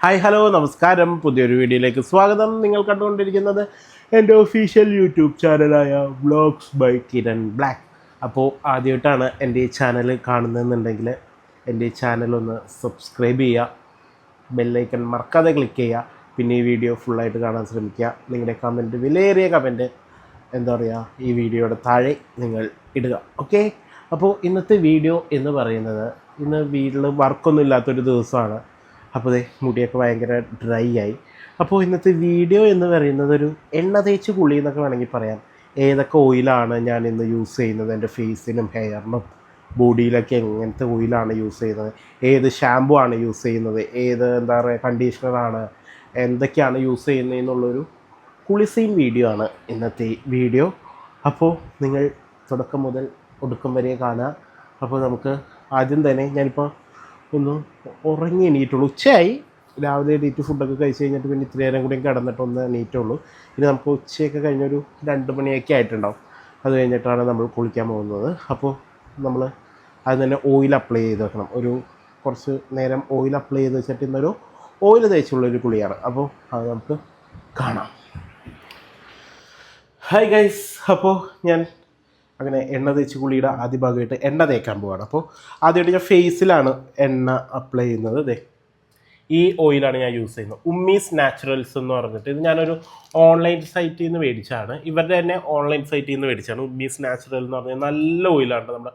Hi hello നമസ്കാരം, പുതിയൊരു വീഡിയോയിലേക്ക് സ്വാഗതം. നിങ്ങൾ കണ്ടുകൊണ്ടിരിക്കുന്നത് എൻ്റെ ഒഫീഷ്യൽ യൂട്യൂബ് ചാനലായ വ്ളോഗ്സ് ബൈ കിരൺ ബ്ലാക്ക്. അപ്പോൾ ആദ്യമായിട്ടാണ് എൻ്റെ ഈ ചാനൽ കാണുന്നതെന്നുണ്ടെങ്കിൽ എൻ്റെ ഈ ചാനലൊന്ന് സബ്സ്ക്രൈബ് ചെയ്യുക, ബെല്ലൈക്കൺ മറക്കാതെ ക്ലിക്ക് ചെയ്യുക. പിന്നെ ഈ വീഡിയോ ഫുള്ളായിട്ട് കാണാൻ ശ്രമിക്കുക. നിങ്ങളുടെ കമൻറ്റ്, വിലയേറിയ കമൻറ്റ് എന്താ പറയുക, ഈ വീഡിയോയുടെ താഴെ നിങ്ങൾ ഇടുക. ഓക്കെ, അപ്പോൾ ഇന്നത്തെ വീഡിയോ എന്ന് പറയുന്നത്, ഇന്ന് വീട്ടിൽ വർക്കൊന്നും ഇല്ലാത്തൊരു ദിവസമാണ്. അപ്പോൾ മുടിയൊക്കെ ഭയങ്കര ഡ്രൈ ആയി. അപ്പോൾ ഇന്നത്തെ വീഡിയോ എന്ന് പറയുന്നത് ഒരു എണ്ണ തേച്ച് കുളി എന്നൊക്കെ വേണമെങ്കിൽ പറയാം. ഏതൊക്കെ ഓയിലാണ് ഞാൻ ഇന്ന് യൂസ് ചെയ്യുന്നത്, എൻ്റെ ഫേസിനും ഹെയറിനും ബോഡിയിലൊക്കെ എങ്ങനത്തെ ഓയിലാണ് യൂസ് ചെയ്യുന്നത്, ഏത് ഷാമ്പു ആണ് യൂസ് ചെയ്യുന്നത്, ഏത് എന്താ പറയുക കണ്ടീഷണറാണ്, എന്തൊക്കെയാണ് യൂസ് ചെയ്യുന്നതെന്നുള്ളൊരു കുളിസീൻ വീഡിയോ ആണ് ഇന്നത്തെ വീഡിയോ. അപ്പോൾ നിങ്ങൾ തുടക്കം മുതൽ ഒടുക്കം വരെ കാണുക. അപ്പോൾ നമുക്ക് ആദ്യം തന്നെ ഞാനിപ്പോൾ ഒന്ന് ഉറങ്ങി എണീറ്റുള്ളൂ. ഉച്ചയായി, രാവിലെ എണീറ്റ് ഫുഡൊക്കെ കഴിച്ച് കഴിഞ്ഞിട്ട് പിന്നെ ഇത്തിരി നേരം കൂടി കിടന്നിട്ടൊന്ന് എണീറ്റുള്ളൂ. ഇനി നമുക്ക് ഉച്ചയൊക്കെ കഴിഞ്ഞൊരു 2 മണിയൊക്കെ ആയിട്ടുണ്ടാവും. അത് കഴിഞ്ഞിട്ടാണ് നമ്മൾ കുളിക്കാൻ പോകുന്നത്. അപ്പോൾ നമ്മൾ അത് തന്നെ ഓയിൽ അപ്ലൈ ചെയ്ത് വെക്കണം. ഒരു കുറച്ച് നേരം ഓയിൽ അപ്ലൈ ചെയ്ത് വെച്ചിട്ട് ഇന്നൊരു ഓയിൽ തേച്ചുള്ളൊരു കുളിയാണ്. അപ്പോൾ അത് നമുക്ക് കാണാം. ഹായ് ഗൈസ്, അപ്പോൾ ഞാൻ അങ്ങനെ എണ്ണ തേച്ച് കുളിയുടെ ആദ്യ ഭാഗമായിട്ട് എണ്ണ തേക്കാൻ പോവാണ്. അപ്പോൾ ആദ്യമായിട്ട് ഞാൻ ഫേസിലാണ് എണ്ണ അപ്ലൈ ചെയ്യുന്നത്. ഈ ഓയിലാണ് ഞാൻ യൂസ് ചെയ്യുന്നത്, ഉമ്മീസ് നാച്ചുറൽസ് എന്ന് പറഞ്ഞിട്ട്. ഇത് ഞാനൊരു ഓൺലൈൻ സൈറ്റിൽ നിന്ന് മേടിച്ചാണ്, ഇവരുടെ തന്നെ ഓൺലൈൻ സൈറ്റിൽ നിന്ന് മേടിച്ചാണ്. ഉമ്മീസ് നാച്ചുറൽ എന്ന് പറഞ്ഞാൽ നല്ല ഓയിലാണ്, നമ്മുടെ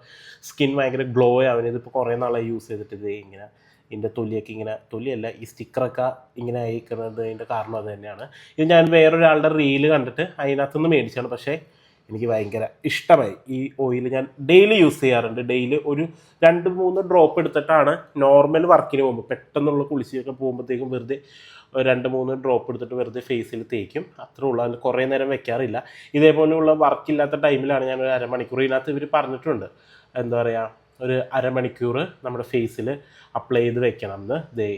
സ്കിൻ ഭയങ്കര ഗ്ലോ ആവുന്നത്. ഇതിപ്പോൾ കുറേ നാളായി യൂസ് ചെയ്തിട്ട് ഇങ്ങനെ ഇതിൻ്റെ തൊലിയൊക്കെ ഇങ്ങനെ, തൊലിയല്ല ഈ സ്റ്റിക്കറൊക്കെ ഇങ്ങനെ അയക്കുന്നത്, അതിൻ്റെ കാരണം അത് തന്നെയാണ്. ഇത് ഞാൻ വേറൊരാളുടെ റീല് കണ്ടിട്ട് അതിനകത്തുനിന്ന് മേടിച്ചാണ്. പക്ഷേ എനിക്ക് ഭയങ്കര ഇഷ്ടമായി. ഈ ഓയിൽ ഞാൻ ഡെയിലി യൂസ് ചെയ്യാറുണ്ട്. ഡെയിലി ഒരു 2-3 ഡ്രോപ്പ് എടുത്തിട്ടാണ് നോർമൽ വർക്കിന് പോകുമ്പോൾ, പെട്ടെന്നുള്ള കുളിച്ചൊക്കെ പോകുമ്പോഴത്തേക്കും വെറുതെ 2-3 ഡ്രോപ്പ് എടുത്തിട്ട് വെറുതെ ഫേസിൽ തേക്കും, അത്രേ ഉള്ളൂ. അതിൽ കുറേ നേരം വെക്കാറില്ല. ഇതേപോലെയുള്ള വർക്കില്ലാത്ത ടൈമിലാണ് ഞാൻ ഒരു അരമണിക്കൂർ, ഇതിനകത്ത് ഇവർ പറഞ്ഞിട്ടുണ്ട് എന്താ പറയുക, ഒരു അരമണിക്കൂർ നമ്മുടെ ഫേസിൽ അപ്ലൈ ചെയ്ത് വെക്കണം എന്ന്.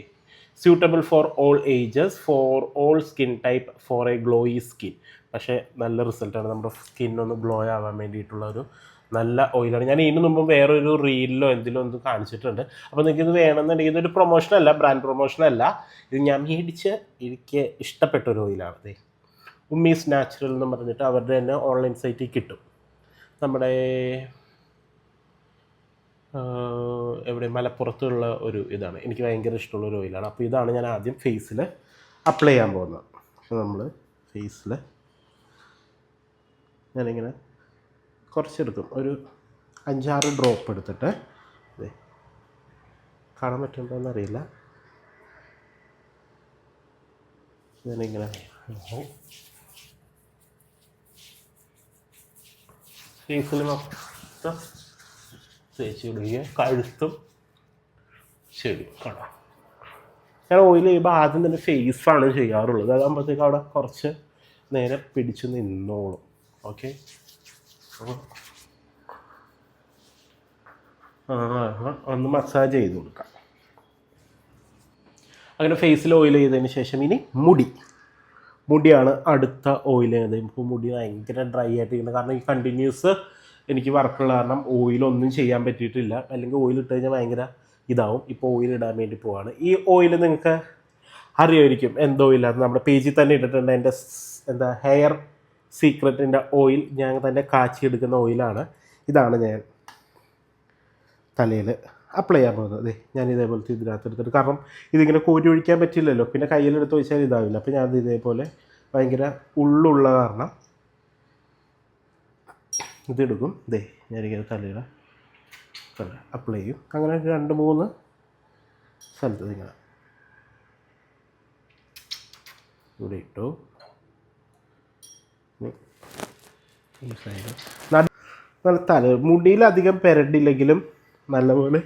Suitable for all ages, for all skin type, for a glowy skin. പക്ഷേ നല്ല റിസൾട്ടാണ്, നമ്മുടെ സ്കിന്നൊന്ന് ഗ്ലോ ആവാൻ വേണ്ടിയിട്ടുള്ള ഒരു നല്ല ഓയിലാണ്. ഞാൻ ഇതിനു മുമ്പ് വേറൊരു റീലിലോ എന്തിലോ ഒന്ന് കാണിച്ചിട്ടുണ്ട്. അപ്പോൾ നിങ്ങൾക്ക് ഇത് വേണമെന്നുണ്ടെങ്കിൽ ഇതൊരു പ്രൊമോഷനല്ല, ബ്രാൻഡ് പ്രൊമോഷനല്ല, ഇത് ഞാൻ മേടിച്ച് എനിക്ക് ഇഷ്ടപ്പെട്ടൊരു ഓയിലാണ്. ഉമ്മീസ് നാച്ചുറൽ എന്ന് പറഞ്ഞിട്ട് അവരുടെ തന്നെ ഓൺലൈൻ സൈറ്റിൽ കിട്ടും. നമ്മുടെ എവിടെ മലപ്പുറത്തുള്ള ഒരു ഇതാണ്, എനിക്ക് ഭയങ്കര ഇഷ്ടമുള്ളൊരു ഓയിലാണ്. അപ്പോൾ ഇതാണ് ഞാൻ ആദ്യം ഫേസിൽ അപ്ലൈ ചെയ്യാൻ പോകുന്നത്. അപ്പോൾ നമ്മൾ ഫേസിൽ ഞാനിങ്ങനെ കുറച്ചെടുക്കും, ഒരു 5-6 ഡ്രോപ്പ് എടുത്തിട്ട്, കാണാൻ പറ്റുന്നുണ്ടോയെന്ന് അറിയില്ല, ഞാനിങ്ങനെ ഫേസിൽ മൊത്തം തേച്ച് വിടുകയും കഴുത്തും ശരി കാണാം. ഞാൻ ഓയിൽ ചെയ്യുമ്പോൾ ആദ്യം തന്നെ ഫേസാണ് ചെയ്യാറുള്ളത്, അതാകുമ്പോഴത്തേക്ക് അവിടെ കുറച്ച് നേരം പിടിച്ച് നിന്നോളും. ഓക്കെ, അപ്പോൾ ഒന്ന് മസാജ് ചെയ്ത് കൊടുക്കാം. അങ്ങനെ ഫേസിൽ ഓയിൽ ചെയ്തതിന് ശേഷം ഇനി മുടിയാണ് അടുത്ത ഓയിൽ ചെയ്തത്. ഇപ്പോൾ മുടി ഭയങ്കര ഡ്രൈ ആയിട്ടിരിക്കുന്നത്, കാരണം ഈ കണ്ടിന്യൂസ് എനിക്ക് വർക്കുള്ള കാരണം ഓയിലൊന്നും ചെയ്യാൻ പറ്റിയിട്ടില്ല. അല്ലെങ്കിൽ ഓയിൽ ഇട്ട് കഴിഞ്ഞാൽ ഭയങ്കര ഇതാവും. ഇപ്പോൾ ഓയിൽ ഇടാൻ വേണ്ടി പോവാണ്. ഈ ഓയിൽ നിങ്ങൾക്ക് അറിയുമായിരിക്കും എന്ത് ഓയിലാണ്, നമ്മുടെ പേജിൽ തന്നെ ഇട്ടിട്ടുണ്ട്. എൻ്റെ എന്താ ഹെയർ സീക്രട്ടിൻ്റെ ഓയിൽ ഞാൻ തന്നെ കാച്ചിയെടുക്കുന്ന ഓയിലാണ്. ഇതാണ് ഞാൻ തലയിൽ അപ്ലൈ ചെയ്യാൻ പോകുന്നത്. ഞാൻ ഇതേപോലത്തെ ഇതിനകത്ത് എടുത്തിട്ട്, കാരണം ഇതിങ്ങനെ കോരി ഒഴിക്കാൻ പറ്റില്ലല്ലോ, പിന്നെ കയ്യിലെടുത്ത് ഒഴിച്ചാൽ ഇതാവില്ല. അപ്പോൾ ഞാൻ ഇതേപോലെ ഭയങ്കര ഉള്ളുള്ള കാരണം ഇതെടുക്കും. ഞാനിങ്ങനെ തലയിൽ അപ്ലൈ ചെയ്യും. അങ്ങനെ 2-3 സ്ഥലത്ത് ഇങ്ങനെ ഇവിടെ ഇട്ടു. ഈ സൈഡ് നല്ല മുടിയിലധികം പെരടില്ലെങ്കിലും നല്ലപോലെ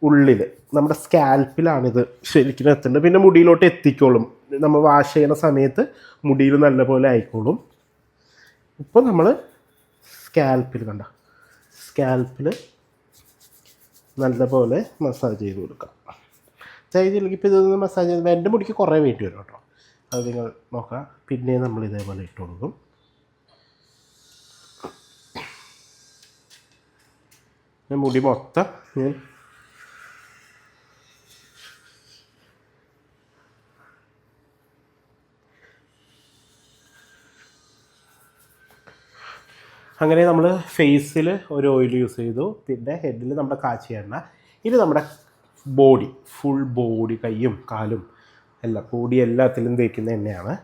ഉള്ളിൽ നമ്മുടെ സ്കാൽപ്പിലാണിത് ശരിക്കും എത്തേണ്ടത്. പിന്നെ മുടിയിലോട്ട് എത്തിക്കോളും, നമ്മൾ വാഷ് ചെയ്യുന്ന സമയത്ത് മുടിയിൽ നല്ലപോലെ ആയിക്കോളും. ഇപ്പോൾ നമ്മൾ സ്കാൽപ്പിൽ സ്കാൽപ്പിൽ നല്ലപോലെ മസാജ് ചെയ്ത് കൊടുക്കാം. ചെയ്തില്ലെങ്കിൽ ഇപ്പോൾ ഇതൊന്ന് മസാജ് ചെയ്യുമ്പോൾ എൻ്റെ മുടിക്ക് കുറേ വെയിറ്റ് വരും കേട്ടോ, അത് നിങ്ങൾ നോക്കാം. പിന്നെ നമ്മൾ ഇതേപോലെ ഇട്ട് കൊടുക്കും. മുടി മൊത്തം ഞാൻ അങ്ങനെ നമ്മൾ ഫേസിൽ ഒരു ഓയിൽ യൂസ് ചെയ്തു, പിന്നെ ഹെഡിൽ നമ്മുടെ കാച്ചിയ എണ്ണ. ഇത് നമ്മുടെ ബോഡി, ഫുൾ ബോഡി, കൈയും കാലും എല്ലാം, ബോഡി എല്ലാത്തിലും തേക്കുന്ന എണ്ണയാണ്.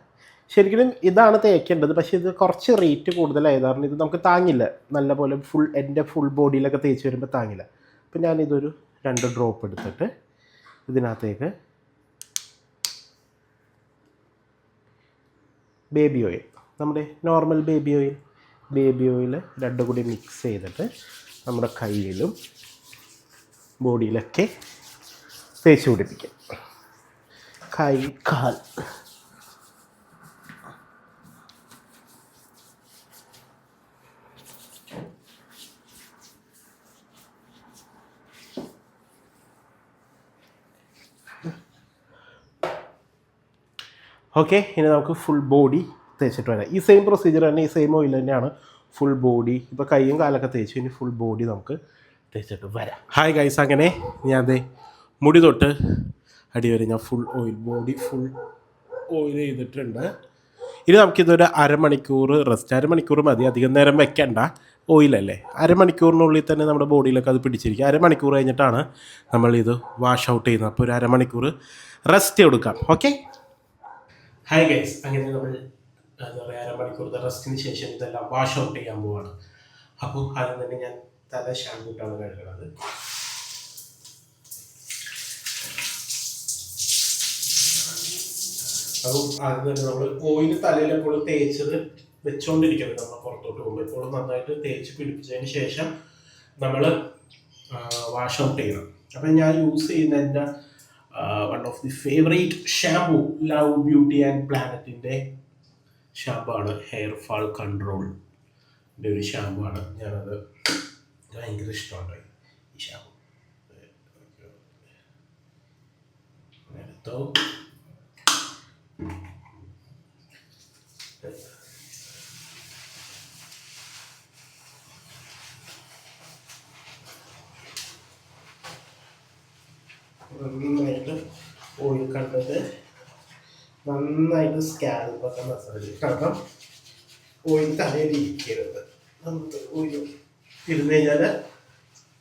ശരിക്കും ഇതാണ് തേക്കേണ്ടത്, പക്ഷേ ഇത് കുറച്ച് റേറ്റ് കൂടുതലായത് കാരണം ഇത് നമുക്ക് താങ്ങില്ല, നല്ലപോലെ എൻ്റെ ഫുൾ ബോഡിയിലൊക്കെ തേച്ച് വരുമ്പോൾ താങ്ങില്ല. അപ്പം ഞാനിതൊരു 2 ഡ്രോപ്പ് എടുത്തിട്ട് ഇതിനകത്തേക്ക് ബേബി ഓയിൽ, നമ്മുടെ നോർമൽ ബേബി ഓയിൽ 2 കൂടി മിക്സ് ചെയ്തിട്ട് നമ്മുടെ കയ്യിലും ബോഡിയിലൊക്കെ തേച്ച് പിടിപ്പിക്കും. കൈ, കാൽ. ഓക്കെ, ഇനി നമുക്ക് ഫുൾ ബോഡി തേച്ചിട്ട് വരാം. ഈ സെയിം പ്രൊസീജിയർ തന്നെ, ഈ സെയിം ഓയിൽ തന്നെയാണ് ഫുൾ ബോഡി. ഇപ്പോൾ കൈയും കാലൊക്കെ തേച്ചു, ഇനി ഫുൾ ബോഡി നമുക്ക് തേച്ചിട്ട് വരാം. ഹായ് ഗൈസ്, അങ്ങനെ ഞാൻ മുടി തൊട്ട് അടി വരെ ഞാൻ ഫുൾ ബോഡി ഫുൾ ഓയിൽ ചെയ്തിട്ടുണ്ട്. ഇനി നമുക്കിതൊരു അരമണിക്കൂർ റെസ്റ്റ്. അരമണിക്കൂർ മതി, അധികം നേരം വെക്കണ്ട, ഓയിലല്ലേ. അരമണിക്കൂറിനുള്ളിൽ തന്നെ നമ്മുടെ ബോഡിയിലൊക്കെ അത് പിടിച്ചിരിക്കും. അരമണിക്കൂർ കഴിഞ്ഞിട്ടാണ് നമ്മളിത് വാഷ് ഔട്ട് ചെയ്യുന്നത്. അപ്പോൾ ഒരു അരമണിക്കൂർ റെസ്റ്റ് കൊടുക്കാം. ഓക്കെ, ഹായ് ഗൈസ്, അങ്ങനെ നമ്മൾ എന്താ പറയുക, അരമണിക്കൂറത്തെ റെസ്റ്റിന് ശേഷം ഇതെല്ലാം വാഷ് ഔട്ട് ചെയ്യാൻ പോവാണ്. അപ്പോൾ ആദ്യം തന്നെ ഞാൻ തല ഷാമ്പൂട്ടാണ് കഴുകുന്നത്. അപ്പോൾ ആദ്യം തന്നെ നമ്മൾ ഓയിൽ തലയിൽ എപ്പോഴും തേച്ചത് വെച്ചുകൊണ്ടിരിക്കുന്നത്, നമ്മൾ പുറത്തോട്ട് പോകുമ്പോൾ എപ്പോഴും നന്നായിട്ട് തേച്ച് പിടിപ്പിച്ചതിന് ശേഷം നമ്മൾ വാഷ് ഔട്ട് ചെയ്യണം. അപ്പം ഞാൻ യൂസ് ചെയ്യുന്ന എൻ്റെ one of the favourite shampoo love beauty and പ്ലാനറ്റിൻ്റെ ഷാമ്പു ആണ്. ഹെയർ ഫാൾ കൺട്രോളിൻ്റെ ഒരു ഷാമ്പു ആണ്. ഞാനത് ഭയങ്കര ഇഷ്ടമാണ് ഈ ഷാമ്പു. എടുത്തോ. നന്നായിട്ട് ഓയിൽ കണ്ടിട്ട് നന്നായിട്ട് സ്കാൽപ്പൊക്കെ മസാജ്, കാരണം ഓയിൽ തലയിൽ ഇരിക്കരുത്. നമുക്ക് ഓയിൽ ഇരുന്ന് കഴിഞ്ഞാൽ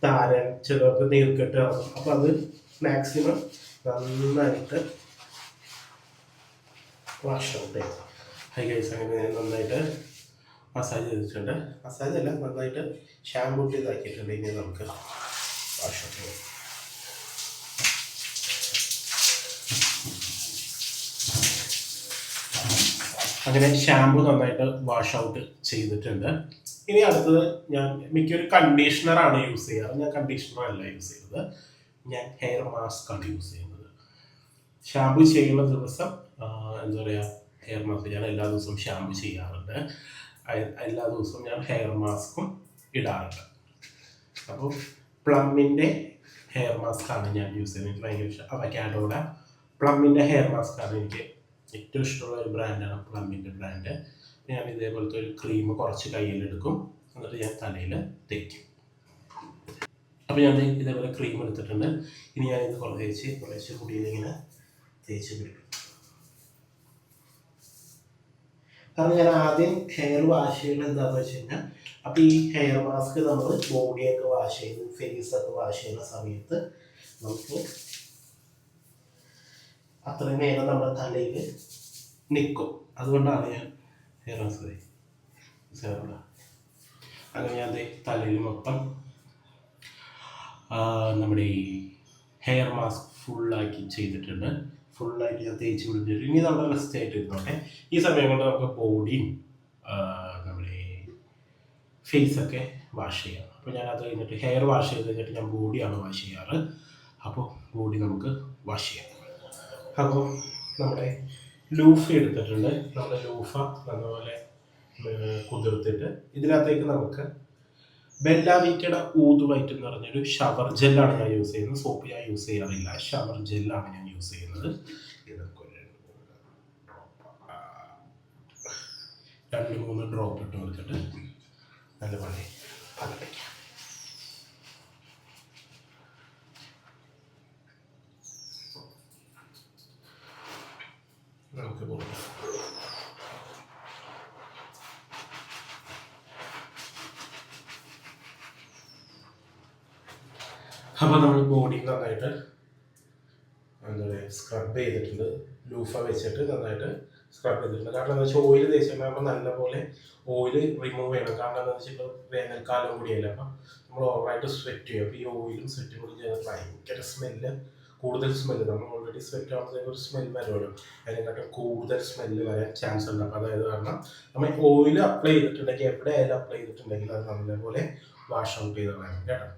താരൻ, ചിലർക്ക് നീർക്കെട്ട് ആവും. അപ്പം അത് മാക്സിമം നന്നായിട്ട് വാഷ് ഔട്ട് ചെയ്യും. ഹൈ ഗൈസ്, അങ്ങനെ ഞാൻ നന്നായിട്ട് മസാജ് ചെയ്തിട്ടുണ്ട്. മസാജ് അല്ല, നന്നായിട്ട് ഷാമ്പൂ ഇതാക്കിയിട്ടുണ്ട്. ഇനി നമുക്ക് വാഷ് ഔട്ട് ചെയ്യാം. അങ്ങനെ ഷാമ്പു നന്നായിട്ട് വാഷ് ഔട്ട് ചെയ്തിട്ടുണ്ട്. ഇനി അടുത്തത് ഞാൻ മിക്കൊരു കണ്ടീഷണറാണ് യൂസ് ചെയ്യാറ്. ഞാൻ കണ്ടീഷണർ അല്ല യൂസ് ചെയ്യുന്നത്, ഞാൻ ഹെയർ മാസ്ക് ആണ് യൂസ് ചെയ്യുന്നത്. ഷാമ്പു ചെയ്യുന്ന ദിവസം എന്താ പറയുക, ഹെയർ മാസ്ക് ഞാൻ എല്ലാ ദിവസവും ഷാമ്പു ചെയ്യാറുണ്ട്. എല്ലാ ദിവസവും ഞാൻ ഹെയർ മാസ്കും ഇടാറുണ്ട്. അപ്പോൾ പ്ലമ്മിൻ്റെ ഹെയർ മാസ്ക് ആണ് ഞാൻ യൂസ് ചെയ്യുന്നത്. എനിക്ക് ഭയങ്കര ഇഷ്ടം. അവക്കാഡോയുടെ പ്ലമ്മിൻ്റെ ഹെയർ മാസ്ക് ആണ് എനിക്ക് ഏറ്റവും ഇഷ്ടമുള്ള ഒരു ബ്രാൻഡാണ് പ്ലമ്മിൻ്റെ ബ്രാൻഡ്. ഞാൻ ഇതേപോലത്തെ ഒരു ക്രീം കുറച്ച് കയ്യിലെടുക്കും, എന്നിട്ട് ഞാൻ തലയിൽ തേക്കും. അപ്പോൾ ഞാൻ ഇതേപോലെ ക്രീം എടുത്തിട്ടുണ്ട്. ഇനി ഞാനിത് കുറേശ്ശെ മുടിയിലിങ്ങനെ തേച്ച് പിടിക്കും. കാരണം ഞാൻ ആദ്യം ഹെയർ വാഷ് ചെയ്യുന്നത് എന്താണെന്ന് വെച്ച് കഴിഞ്ഞാൽ, അപ്പോൾ ഈ ഹെയർ മാസ്ക് നമ്മൾ ബോഡിയൊക്കെ വാഷ് ചെയ്ത് ഫേസൊക്കെ വാഷ് ചെയ്യുന്ന സമയത്ത് നമുക്ക് അത്രയും നേരം നമ്മുടെ തലയിൽ നിൽക്കും. അതുകൊണ്ടാണ് ഞാൻ ഹെയർ മാസ്ക് അങ്ങനെ ഞാൻ തലയിൽ മൊത്തം നമ്മുടെ ഈ ഹെയർ മാസ്ക് ഫുള്ളാക്കി ചെയ്തിട്ടുണ്ട്. ഫുള്ളായിട്ട് ഞാൻ തേച്ച് പിടിച്ചിട്ട് ഇനി നമ്മൾ റെസ്റ്റ് ആയിട്ട് ഇരുന്നോട്ടെ. ഈ സമയം കൊണ്ട് നമുക്ക് ബോഡിയും നമ്മുടെ ഫേസൊക്കെ വാഷ് ചെയ്യാം. അപ്പോൾ ഞാൻ അത് കഴിഞ്ഞിട്ട് ഹെയർ വാഷ് ചെയ്ത് കഴിഞ്ഞിട്ട് ഞാൻ ബോഡിയാണ് വാഷ് ചെയ്യാറ്. അപ്പോൾ ബോഡി നമുക്ക് വാഷ് ചെയ്യാം. അപ്പോൾ നമ്മുടെ ലൂഫ എടുത്തിട്ടുണ്ട്. നമ്മുടെ ലൂഫ നല്ലപോലെ കുതിർത്തിട്ട് ഇതിനകത്തേക്ക് നമുക്ക് ബെല്ലാവീറ്റയുടെ ഊതുവൈറ്റ് എന്ന് പറഞ്ഞൊരു ഷവർ ജെല്ലാണ് ഞാൻ യൂസ് ചെയ്യുന്നത്. സോപ്പ് ഞാൻ യൂസ് ചെയ്യാറില്ല, ഷവർ ജെല്ലാണ് ഞാൻ യൂസ് ചെയ്യുന്നത്. ഇത് നമുക്കൊരു 2-3 ഡ്രോപ്പ് ഇട്ട് കൊടുത്തിട്ട് നല്ലപോലെ പതപ്പിക്കാം. നമുക്ക് പോകാം. അപ്പോൾ നമ്മൾ ബോഡി നന്നായിട്ട് എന്താ പറയുക സ്ക്രബ് ചെയ്തിട്ടുണ്ട്. ലൂഫ വെച്ചിട്ട് നന്നായിട്ട് സ്ക്രബ് ചെയ്തിട്ടുണ്ട്. കാരണം എന്താ വെച്ചാൽ ഓയിൽ തേച്ചിട്ടുണ്ടാകുമ്പോൾ നല്ലപോലെ ഓയിൽ റിമൂവ് ചെയ്യണം. കാരണം എന്താ വെച്ചാൽ ഇപ്പോൾ വേനൽക്കാലം കൂടിയല്ല, അപ്പം നമ്മൾ ഓവറായിട്ട് സ്വെറ്റ് ചെയ്യും. അപ്പോൾ ഈ ഓയിലും സ്വെറ്റും കൂടി ചെയ്താൽ ഭയങ്കര സ്മെല്ല്, കൂടുതൽ സ്മെല്ല്. നമ്മൾ ഓൾറെഡി സ്വെറ്റ് ആകുമ്പോഴത്തേക്ക് ഒരു സ്മെൽ വരുമല്ലോ, അതിനെക്കാട്ടും കൂടുതൽ സ്മെല്ല് വരാൻ ചാൻസ് ഉണ്ട്. അപ്പോൾ അതായത് കാരണം നമ്മൾ ഓയിൽ അപ്ലൈ ചെയ്തിട്ടുണ്ടെങ്കിൽ, എവിടെ ആയാലും അപ്ലൈ ചെയ്തിട്ടുണ്ടെങ്കിൽ അത് നല്ലപോലെ വാഷ് ഔട്ട് ചെയ്ത് കളയണം കേട്ടോ.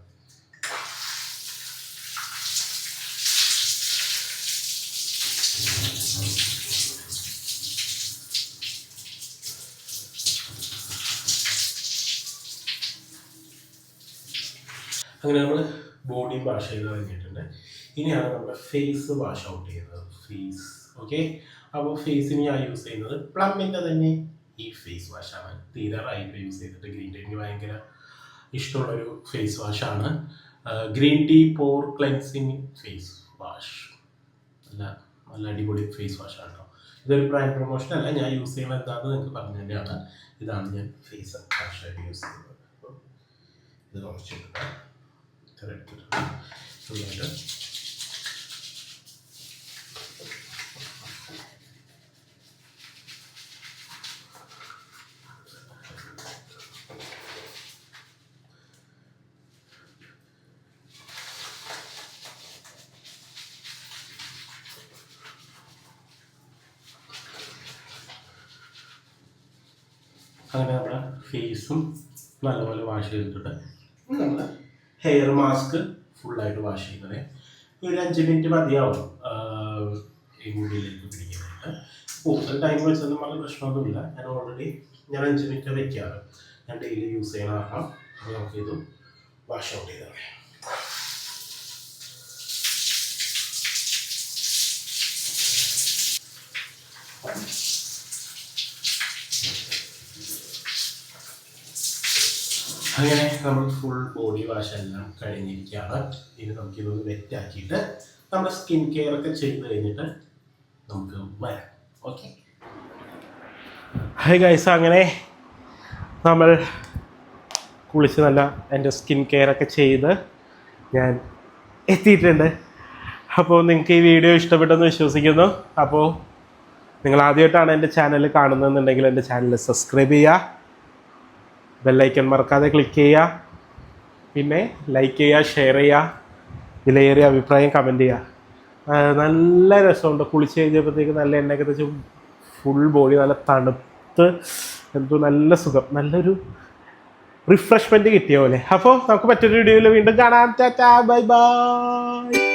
അങ്ങനെ നമ്മൾ ബോഡി വാഷ് ചെയ്ത് കഴിഞ്ഞിട്ടുണ്ട്. ഇനിയാണ് നമ്മുടെ ഫേസ് വാഷ് ഔട്ട് ചെയ്യുന്നത്. Face okay. അപ്പോൾ ഫേസിന് ഞാൻ യൂസ് ചെയ്യുന്നത് പ്ലമ്മിൻ്റെ തന്നെ ഈ ഫേസ് വാഷാണ്. തീരെ റൈപ്പ് യൂസ് ചെയ്തിട്ട് ഗ്രീൻ ടീ എനിക്ക് ഭയങ്കര ഇഷ്ടമുള്ളൊരു ഫേസ് വാഷാണ്. ഗ്രീൻ ടീ പോർ ക്ലെൻസിങ് ഫേസ് വാഷ്. നല്ല അടിപൊളി ഫേസ് വാഷാണ് കേട്ടോ. ഇതൊരു ബ്രാൻഡ് പ്രൊമോഷൻ അല്ല, ഞാൻ യൂസ് ചെയ്യുന്നത് എന്താണെന്ന് നിങ്ങൾക്ക് പറഞ്ഞു തന്നെയാണ്. ഇതാണ് ഞാൻ ഫേസ് വാഷായിട്ട് യൂസ് ചെയ്യുന്നത്. ഇത് കുറച്ചിട്ട് അങ്ങനെ നമ്മുടെ ഫേസും നല്ലപോലെ വാഷ് ചെയ്തിട്ടുണ്ട്. നമ്മൾ ഹെയർ മാസ്ക് ഫുള്ളായിട്ട് വാഷ് ചെയ്യുന്നത് ഒരു 5 മിനിറ്റ് മതിയാവും ഈ മുടിയിലേക്ക് പിടിക്കാനായിട്ട്. കൂടുതൽ ടൈം വെച്ചൊന്നും വളരെ പ്രശ്നമൊന്നുമില്ല. ഞാൻ 5 മിനിറ്റ് വയ്ക്കാറ്. ഞാൻ ഡെയിലി യൂസ് ചെയ്യണ കാരണം അപ്പോൾ നമുക്കിത് വാഷ് ഔട്ട് ചെയ്താൽ മതി. അങ്ങനെ നമ്മൾ ഫുൾ ബോഡി വാഷ് എല്ലാം കഴിഞ്ഞിരിക്കുകയാണ്. ഇനി നമുക്കിതൊന്ന് വെറ്റാക്കിയിട്ട് നമ്മുടെ സ്കിൻ കെയർ ഒക്കെ ചെയ്ത് കഴിഞ്ഞിട്ട് നമുക്ക് വരാം. ഓക്കെ. ഹായ് ഗൈസ്, അങ്ങനെ നമ്മൾ കുളിച്ച് നല്ല എൻ്റെ സ്കിൻ കെയർ ഒക്കെ ചെയ്ത് ഞാൻ എത്തിയിട്ടുണ്ട്. അപ്പോൾ നിങ്ങൾക്ക് ഈ വീഡിയോ ഇഷ്ടപ്പെട്ടെന്ന് വിശ്വസിക്കുന്നു. അപ്പോൾ നിങ്ങൾ ആദ്യമായിട്ടാണ് എൻ്റെ ചാനൽ കാണുന്നതെന്നുണ്ടെങ്കിൽ എൻ്റെ ചാനൽ സബ്സ്ക്രൈബ് ചെയ്യുക, ബെല്ലൈക്കൺ മറക്കാതെ ക്ലിക്ക് ചെയ്യുക, പിന്നെ ലൈക്ക് ചെയ്യുക, ഷെയർ ചെയ്യുക, വിലയേറിയ അഭിപ്രായം കമൻറ്റ് ചെയ്യുക. നല്ല രസമുണ്ട്. കുളിച്ച് കഴിഞ്ഞപ്പോഴത്തേക്ക് നല്ല എണ്ണയൊക്കെ തേച്ച് ഫുൾ ബോഡി നല്ല തണുത്ത് എന്തോ നല്ല സുഖം, നല്ലൊരു റിഫ്രഷ്മെൻറ്റ് കിട്ടിയ പോലെ. അപ്പോൾ നമുക്ക് മറ്റൊരു വീഡിയോയിൽ വീണ്ടും കാണാം. Tata, bye bye.